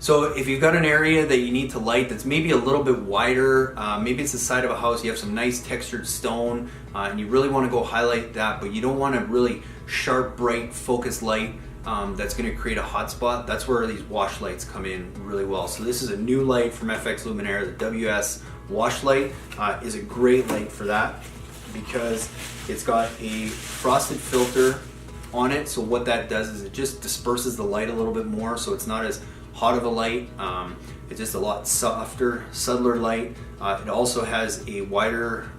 So if you've got an area that you need to light that's maybe a little bit wider, maybe it's the side of a house, you have some nice textured stone, and you really want to go highlight that, but you don't want a really sharp, bright, focused light that's going to create a hot spot. That's where these wash lights come in really well. So this is a new light from FX Luminaire. The WS wash light is a great light for that because it's got a frosted filter on it. So what that does is it just disperses the light a little bit more, so it's not as hot of a light. It's just a lot softer, subtler light. It also has a wider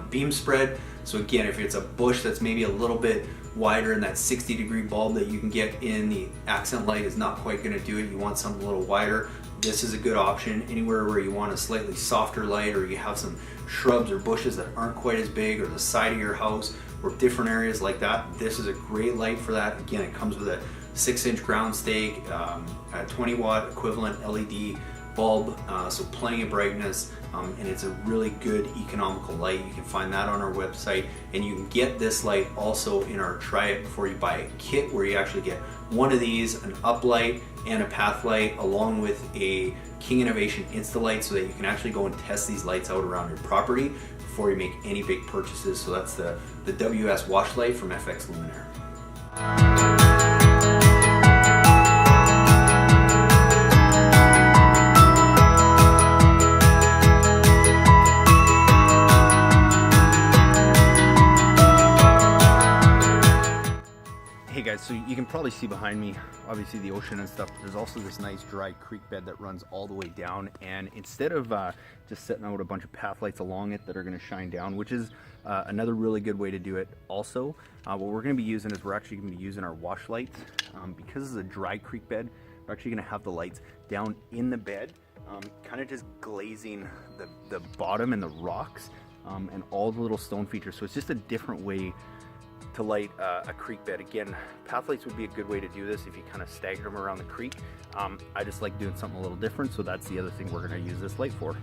beam spread. So again, if it's a bush that's maybe a little bit wider, and that 60-degree bulb that you can get in the accent light is not quite going to do it. You want something a little wider. This is a good option. Anywhere where you want a slightly softer light, or you have some shrubs or bushes that aren't quite as big, or the side of your house, or different areas like that, this is a great light for that. Again, it comes with a 6-inch ground stake, a 20-watt equivalent LED bulb, so plenty of brightness, and it's a really good economical light. You can find that on our website, and you can get this light also in our Try It Before You Buy It kit, where you actually get one of these, an uplight and a path light, along with a King Innovation Insta-Light, so that you can actually go and test these lights out around your property before you make any big purchases. So that's the WS wash light from FX Luminaire. Hey guys, so you can probably see behind me, obviously the ocean and stuff, but there's also this nice dry creek bed that runs all the way down, and instead of just setting out a bunch of path lights along it that are going to shine down, which is another really good way to do it also, what we're going to be using is we're actually going to be using our wash lights. Because it's a dry creek bed, we're actually going to have the lights down in the bed, kind of just glazing the bottom and the rocks and all the little stone features. So it's just a different way to light a creek bed. Again, path lights would be a good way to do this if you kind of stagger them around the creek. I just like doing something a little different, so that's the other thing we're going to use this light for.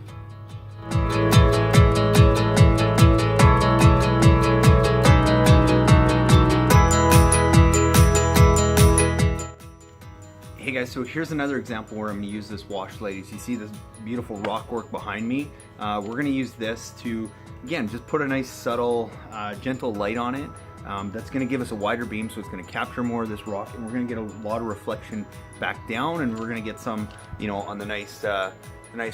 Hey guys, so here's another example where I'm going to use this wash light. As you see this beautiful rock work behind me, we're going to use this to, again, just put a nice subtle, gentle light on it. That's going to give us a wider beam, so it's going to capture more of this rock, and we're going to get a lot of reflection back down, and we're going to get some, you know, on the nice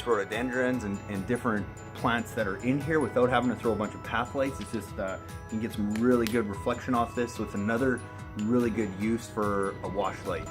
rhododendrons and different plants that are in here without having to throw a bunch of path lights. It's just, you can get some really good reflection off this, so it's another really good use for a wash light.